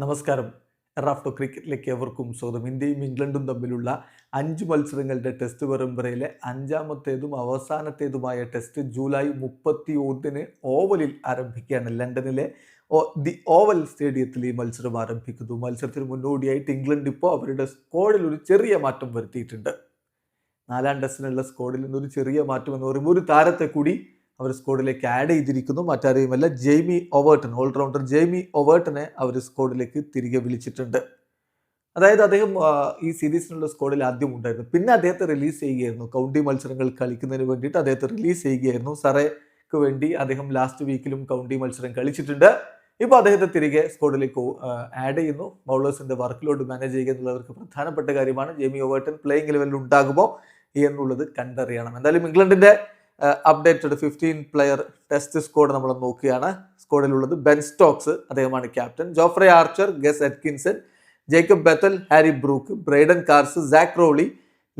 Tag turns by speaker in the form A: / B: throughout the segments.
A: നമസ്കാരം. റാഫ്റ്റോ ക്രിക്കറ്റിലേക്ക് ഏവർക്കും സ്വാഗതം. ഇന്ത്യയും ഇംഗ്ലണ്ടും തമ്മിലുള്ള 5 മത്സരങ്ങളുടെ ടെസ്റ്റ് പരമ്പരയിലെ അഞ്ചാമത്തേതും അവസാനത്തേതുമായ ടെസ്റ്റ് ജൂലൈ 31 ഓവലിൽ ആരംഭിക്കുകയാണ്. ലണ്ടനിലെ ദി ഓവൽ സ്റ്റേഡിയത്തിൽ ഈ മത്സരം ആരംഭിക്കുന്നു. മത്സരത്തിന് മുന്നോടിയായിട്ട് ഇംഗ്ലണ്ട് ഇപ്പോൾ അവരുടെ സ്ക്വാഡിൽ ഒരു ചെറിയ മാറ്റം വരുത്തിയിട്ടുണ്ട്. 4 ടെസ്റ്റിനുള്ള സ്ക്വാഡിൽ നിന്നൊരു ചെറിയ മാറ്റം എന്ന് പറയുമ്പോൾ ഒരു താരത്തെ കൂടി അവർ സ്ക്വാഡിലേക്ക് ആഡ് ചെയ്തിരിക്കുന്നു. മറ്റാരെയുമല്ല, ജെയ്മി ഒവേർട്ടൺ, ഓൾറൗണ്ടർ ജെയ്മി ഒവേർട്ടനെ അവർ സ്ക്വാഡിലേക്ക് തിരികെ വിളിച്ചിട്ടുണ്ട്. അതായത് അദ്ദേഹം ഈ സീരീസിനുള്ള സ്ക്വാഡിൽ ആദ്യം ഉണ്ടായിരുന്നു. പിന്നെ അദ്ദേഹത്തെ റിലീസ് ചെയ്യുകയായിരുന്നു. കൗണ്ടി മത്സരങ്ങൾ കളിക്കുന്നതിന് വേണ്ടിയിട്ട് അദ്ദേഹത്തെ റിലീസ് ചെയ്യുകയായിരുന്നു. സറേക്ക് വേണ്ടി അദ്ദേഹം ലാസ്റ്റ് വീക്കിലും കൗണ്ടി മത്സരം കളിച്ചിട്ടുണ്ട്. ഇപ്പോൾ അദ്ദേഹത്തെ തിരികെ സ്ക്വാഡിലേക്ക് ആഡ് ചെയ്യുന്നു. ബൗളേഴ്സിന്റെ വർക്ക് ലോഡ് മാനേജ് ചെയ്യുക എന്നുള്ളവർക്ക് പ്രധാനപ്പെട്ട കാര്യമാണ്. ജെയ്മി ഒവേർട്ടൺ പ്ലേയിങ് ലെവലിൽ ഉണ്ടാകുമോ എന്നുള്ളത് കണ്ടറിയണം. എന്തായാലും ഇംഗ്ലണ്ടിന്റെ അപ്ഡേറ്റഡ് 15 പ്ലെയർ ടെസ്റ്റ് സ്ക്വാഡ് നമ്മൾ നോക്കുകയാണ്. സ്ക്വാഡിലുള്ളത് ബെൻ സ്റ്റോക്സ്, അദ്ദേഹമാണ് captain. Jofra Archer, Gus Atkinson, Jacob Bethell, Harry Brook, Brydon Carse, Zak Crawley,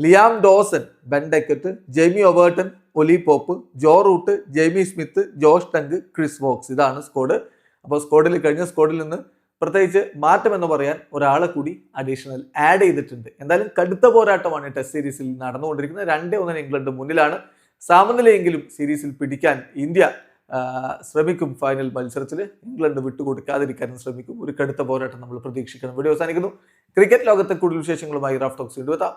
A: Liam Dawson, Ben Duckett, Jamie Overton, Ollie Pope, Joe Root, Jamie Smith, Josh Tongue, Chris Woakes. ഇതാണ് squad. അപ്പോൾ കഴിഞ്ഞ സ്ക്വാഡിൽ നിന്ന് പ്രത്യേകിച്ച് മാറ്റം എന്ന് പറയാൻ ഒരാളെ കൂടി അഡീഷണൽ ആഡ് ചെയ്തിട്ടുണ്ട്. എന്തായാലും കടുത്ത പോരാട്ടമാണ് ടെസ്റ്റ് സീരീസിൽ നടന്നുകൊണ്ടിരിക്കുന്നത്. 2-1 ഇംഗ്ലണ്ട് മുന്നിലാണ്. സമനിലയെങ്കിലും സീരീസിൽ പിടിക്കാൻ ഇന്ത്യ ശ്രമിക്കും. ഫൈനൽ മത്സരത്തിൽ ഇംഗ്ലണ്ട് വിട്ടുകൊടുക്കാതിരിക്കാനും ശ്രമിക്കും. ഒരു കടുത്ത പോരാട്ടം നമ്മൾ പ്രതീക്ഷിക്കണം. വീഡിയോ അവസാനിക്കുന്നു. ക്രിക്കറ്റ് ലോകത്തെ കൂടുതൽ വിശേഷങ്ങളുമായി റാഫ് ടോക്സ് വീണ്ടും എത്താം.